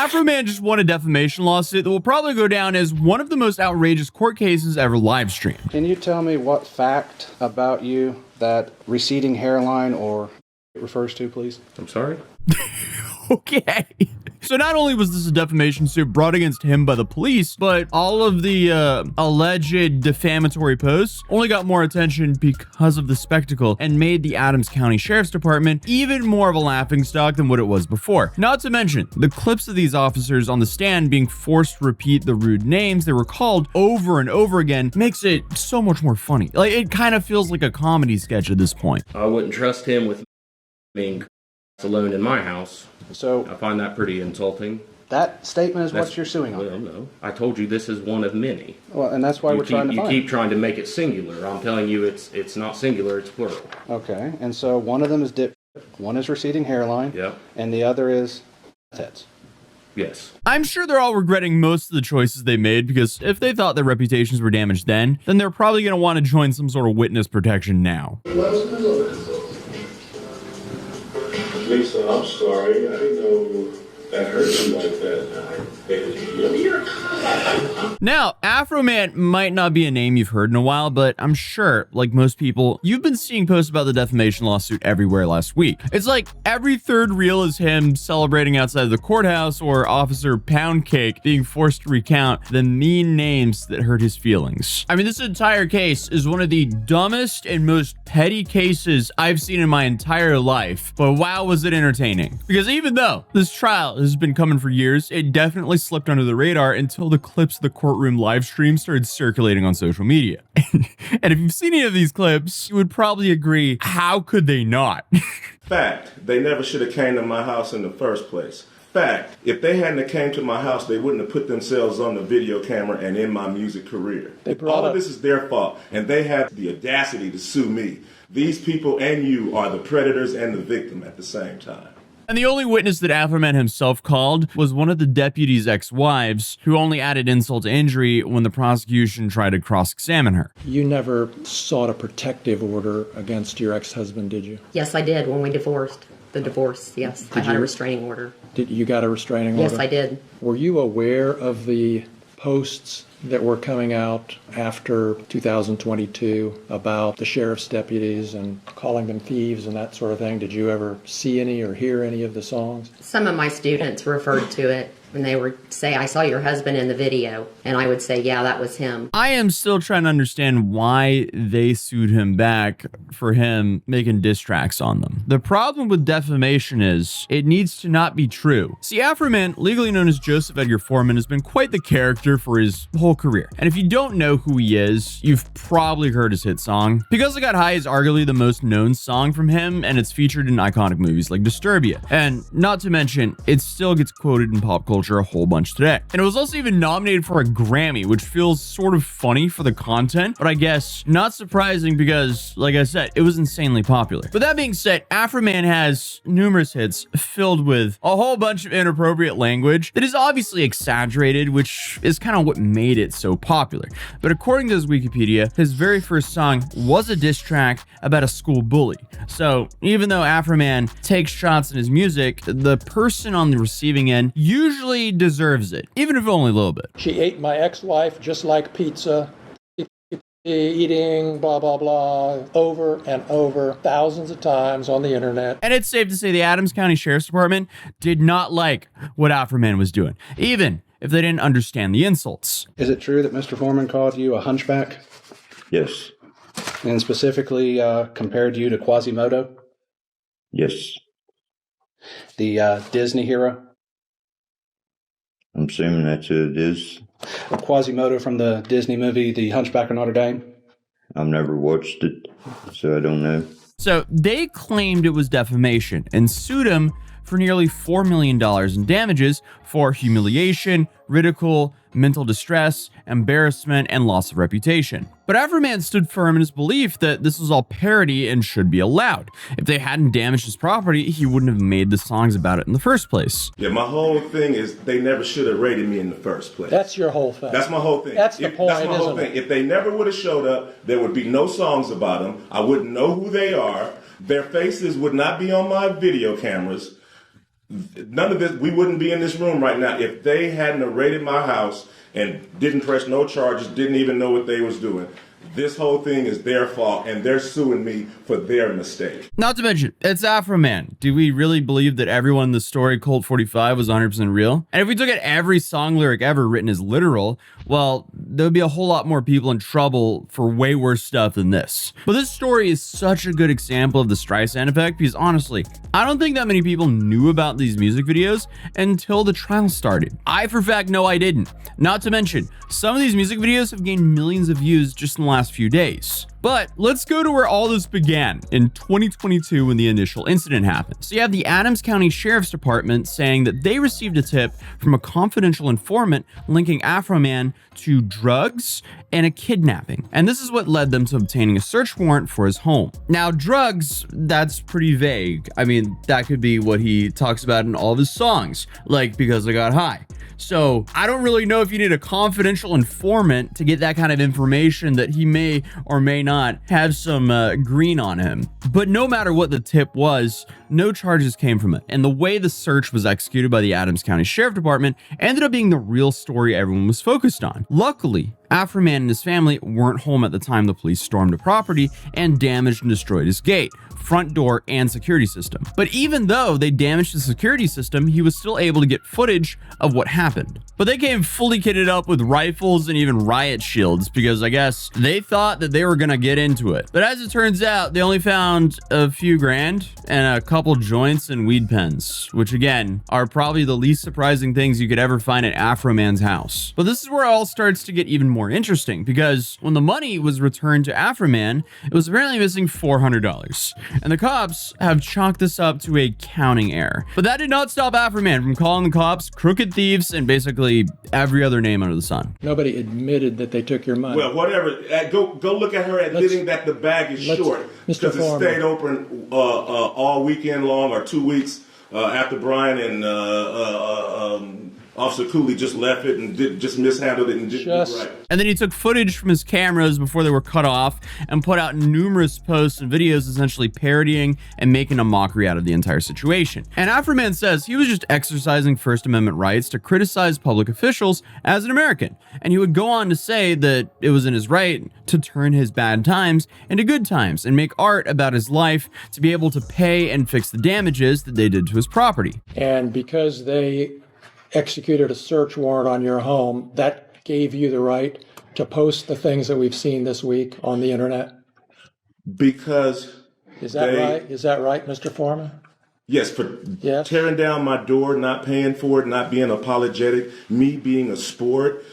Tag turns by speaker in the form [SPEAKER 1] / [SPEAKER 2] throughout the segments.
[SPEAKER 1] Afroman just won a defamation lawsuit that will probably go down as one of the most outrageous court cases ever live streamed.
[SPEAKER 2] Can you tell me what fact about you that receding hairline or refers to, please?
[SPEAKER 3] I'm sorry?
[SPEAKER 1] Okay. So not only was this a defamation suit brought against him by the police, but all of the alleged defamatory posts only got more attention because of the spectacle and made the Adams County Sheriff's Department even more of a laughingstock than what it was before. Not to mention, the clips of these officers on the stand being forced to repeat the rude names they were called over and over again makes it so much more funny. Like, it kind of feels like a comedy sketch at this point.
[SPEAKER 3] I wouldn't trust him with being alone in my house.
[SPEAKER 2] So
[SPEAKER 3] I find that pretty insulting.
[SPEAKER 2] that statement is what you're suing on.
[SPEAKER 3] Well, no. I told you this is one of many.
[SPEAKER 2] Well, and that's why we're trying to find.
[SPEAKER 3] You keep trying to make it singular. I'm telling you it's not singular, it's plural.
[SPEAKER 2] Okay, and so one of them is dip, one is receding hairline,
[SPEAKER 3] Yep.
[SPEAKER 2] and the other is tits.
[SPEAKER 3] Yes.
[SPEAKER 1] I'm sure they're all regretting most of the choices they made, because if they thought their reputations were damaged then they're probably going to want to join some sort of witness protection now.
[SPEAKER 4] Lisa, I'm sorry. I didn't know that hurt you like that.
[SPEAKER 1] Now, Afroman might not be a name you've heard in a while, but I'm sure, like most people, you've been seeing posts about the defamation lawsuit everywhere last week. It's like every third reel is him celebrating outside of the courthouse, or Officer Poundcake being forced to recount the mean names that hurt his feelings. I mean, this entire case is one of the dumbest and most petty cases I've seen in my entire life, but wow, was it entertaining. Because even though this trial has been coming for years, it definitely slipped under the radar until the clips of the courtroom live stream started circulating on social media. And if you've seen any of these clips, you would probably agree, how could they not?
[SPEAKER 4] Fact, they never should have came to my house in the first place. Fact, if they hadn't have came to my house, they wouldn't have put themselves on the video camera and in my music career. All of this is their fault, and they have the audacity to sue me. These people and you are the predators and the victim at the same time.
[SPEAKER 1] And the only witness that Afroman himself called was one of the deputy's ex-wives, who only added insult to injury when the prosecution tried to cross-examine her.
[SPEAKER 5] You never sought a protective order against your ex-husband, did you?
[SPEAKER 6] Yes, I did when we divorced. The divorce, yes. I had a restraining order.
[SPEAKER 5] Did you got a restraining order?
[SPEAKER 6] Yes, I did.
[SPEAKER 5] Were you aware of the posts that were coming out after 2022 about the sheriff's deputies and calling them thieves and that sort of thing? Did you ever see any or hear any of the songs?
[SPEAKER 6] Some of my students referred to it when they would say, I saw your husband in the video. And I would say, yeah, that was him.
[SPEAKER 1] I am still trying to understand why they sued him back for him making diss tracks on them. The problem with defamation is it needs to not be true. See, Afroman, legally known as Joseph Edgar Foreman, has been quite the character for his whole career. And if you don't know who he is, you've probably heard his hit song. Because I Got High is arguably the most known song from him, and it's featured in iconic movies like Disturbia. And not to mention, it still gets quoted in pop culture a whole bunch today. And it was also even nominated for a Grammy, which feels sort of funny for the content, but I guess not surprising because, like I said, it was insanely popular. But that being said, Afroman has numerous hits filled with a whole bunch of inappropriate language that is obviously exaggerated, which is kind of what made it so popular. But according to his Wikipedia, his very first song was a diss track about a school bully. So even though Afroman takes shots in his music, the person on the receiving end usually deserves it, even if only a little bit.
[SPEAKER 5] She ate my ex-wife just like pizza, eating blah, blah, blah, over and over, thousands of times on the internet.
[SPEAKER 1] And it's safe to say the Adams County Sheriff's Department did not like what Afroman was doing, even if they didn't understand the insults.
[SPEAKER 2] Is it true that Mr. Foreman called you a hunchback?
[SPEAKER 4] Yes.
[SPEAKER 2] And specifically compared you to Quasimodo?
[SPEAKER 4] Yes.
[SPEAKER 2] The Disney hero?
[SPEAKER 4] I'm assuming that's who it is.
[SPEAKER 2] Quasimodo from the Disney movie, The Hunchback of Notre Dame?
[SPEAKER 4] I've never watched it, so I don't know.
[SPEAKER 1] So they claimed it was defamation and sued him for nearly $4 million in damages for humiliation, ridicule, mental distress, embarrassment, and loss of reputation. But Afroman stood firm in his belief that this was all parody and should be allowed. If they hadn't damaged his property, he wouldn't have made the songs about it in the first place.
[SPEAKER 4] Yeah, my whole thing is they never should have rated me in the first place.
[SPEAKER 5] That's your whole thing.
[SPEAKER 4] That's my whole thing.
[SPEAKER 5] That's the point,
[SPEAKER 4] That's my whole thing. If they never would have showed up, there would be no songs about them. I wouldn't know who they are. Their faces would not be on my video cameras. None of this, we wouldn't be in this room right now if they hadn't raided my house and didn't press no charges, didn't even know what they was doing. This whole thing is their fault, and they're suing me for their mistake.
[SPEAKER 1] Not to mention, it's Afroman. Do we really believe that everyone in the story Colt 45 was 100% real? And if we took at every song lyric ever written as literal, well, there would be a whole lot more people in trouble for way worse stuff than this. But this story is such a good example of the Streisand effect because honestly, I don't think that many people knew about these music videos until the trial started. I for a fact know I didn't. Not to mention, some of these music videos have gained millions of views just in the last few days. But let's go to where all this began in 2022 when the initial incident happened. So you have the Adams County Sheriff's Department saying that they received a tip from a confidential informant linking Afroman to drugs and a kidnapping. And this is what led them to obtaining a search warrant for his home. Now, drugs, that's pretty vague. I mean, that could be what he talks about in all of his songs, like Because I Got High. So I don't really know if you need a confidential informant to get that kind of information that he may or may not have some green on him. But no matter what the tip was, no charges came from it. And the way the search was executed by the Adams County Sheriff Department ended up being the real story everyone was focused on. Luckily, Afroman and his family weren't home at the time the police stormed the property and damaged and destroyed his gate, front door, and security system. But even though they damaged the security system, he was still able to get footage of what happened. But they came fully kitted up with rifles and even riot shields because I guess they thought that they were gonna get into it. But as it turns out, they only found a few grand and a couple joints and weed pens, which again, are probably the least surprising things you could ever find at Afroman's house. But this is where it all starts to get even more interesting because when the money was returned to Afroman, it was apparently missing $400. And the cops have chalked this up to a counting error. But that did not stop Afroman from calling the cops crooked thieves and basically every other name under the sun.
[SPEAKER 5] Nobody admitted that they took your money.
[SPEAKER 4] Well, whatever. Go look at her admitting that the bag is short because it stayed open all weekend long or 2 weeks after Brian and Officer Cooley just left it and just mishandled it and didn't do right.
[SPEAKER 1] And then he took footage from his cameras before they were cut off and put out numerous posts and videos essentially parodying and making a mockery out of the entire situation. And Afroman says he was just exercising First Amendment rights to criticize public officials as an American. And he would go on to say that it was in his right to turn his bad times into good times and make art about his life to be able to pay and fix the damages that they did to his property.
[SPEAKER 5] And because they executed a search warrant on your home, that gave you the right to post the things that we've seen this week on the internet?
[SPEAKER 4] Because
[SPEAKER 5] Is that right? Is that right, Mr. Foreman?
[SPEAKER 4] Yes, for tearing down my door, not paying for it, not being apologetic, me being a sport,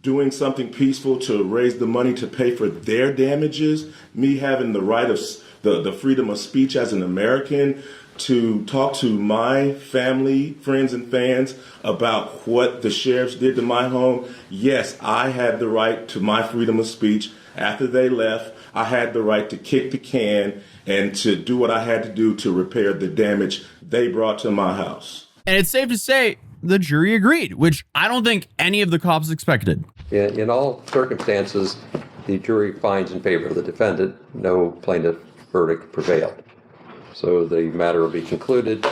[SPEAKER 4] doing something peaceful to raise the money to pay for their damages, me having the right of the freedom of speech as an American, to talk to my family, friends, and fans about what the sheriffs did to my home. Yes, I had the right to my freedom of speech. After they left, I had the right to kick the can and to do what I had to do to repair the damage they brought to my house.
[SPEAKER 1] And it's safe to say the jury agreed, which I don't think any of the cops expected.
[SPEAKER 7] In all circumstances, the jury finds in favor of the defendant. No plaintiff verdict prevailed. So the matter will be concluded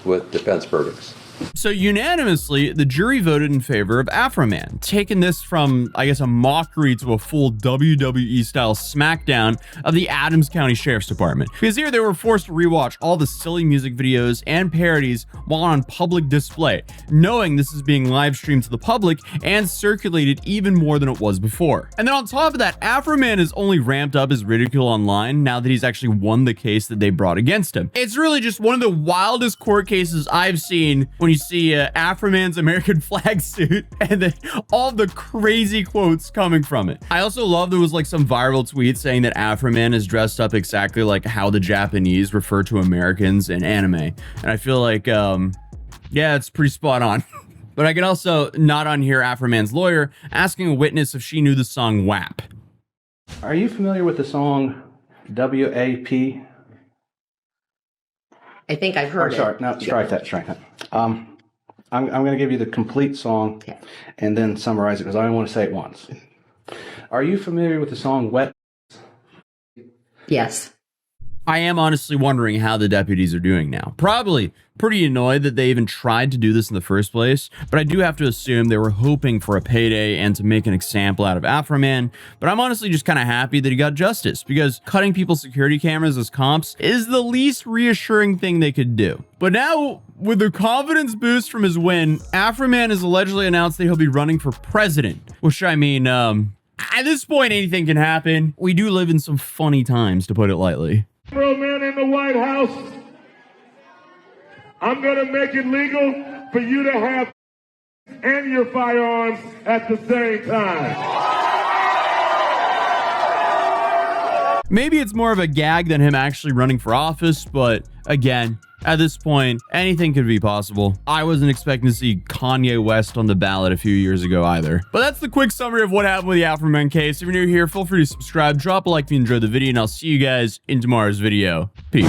[SPEAKER 7] with defense verdicts.
[SPEAKER 1] So unanimously, the jury voted in favor of Afroman, taking this from, I guess, a mockery to a full WWE-style smackdown of the Adams County Sheriff's Department. Because here they were forced to rewatch all the silly music videos and parodies while on public display, knowing this is being live streamed to the public and circulated even more than it was before. And then on top of that, Afroman has only ramped up his ridicule online now that he's actually won the case that they brought against him. It's really just one of the wildest court cases I've seen when you see Afroman's American flag suit and then all the crazy quotes coming from it. I also love there was like some viral tweet saying that Afroman is dressed up exactly like how the Japanese refer to Americans in anime. And I feel like, yeah, it's pretty spot on. But I can also not unhear Afroman's lawyer asking a witness if she knew the song WAP.
[SPEAKER 2] Are you familiar with the song WAP?
[SPEAKER 6] I think I've heard it.
[SPEAKER 2] Sorry, no, strike that. I'm going to give you the complete song and then summarize it because I only want to say it once. Are you familiar with the song Wet?
[SPEAKER 6] Yes.
[SPEAKER 1] I am honestly wondering how the deputies are doing now. Probably pretty annoyed that they even tried to do this in the first place, but I do have to assume they were hoping for a payday and to make an example out of Afroman. But I'm honestly just kind of happy that he got justice, because cutting people's security cameras as comps is the least reassuring thing they could do. But now, with the confidence boost from his win, Afroman has allegedly announced that he'll be running for president, which I mean, at this point, anything can happen. We do live in some funny times, to put it lightly.
[SPEAKER 8] Afroman in the White House, I'm going to make it legal for you to have and your firearms at the same time.
[SPEAKER 1] Maybe it's more of a gag than him actually running for office, but again, at this point, anything could be possible. I wasn't expecting to see Kanye West on the ballot a few years ago either. But that's the quick summary of what happened with the Afroman case. If you're new here, feel free to subscribe, drop a like if you enjoyed the video, and I'll see you guys in tomorrow's video. Peace.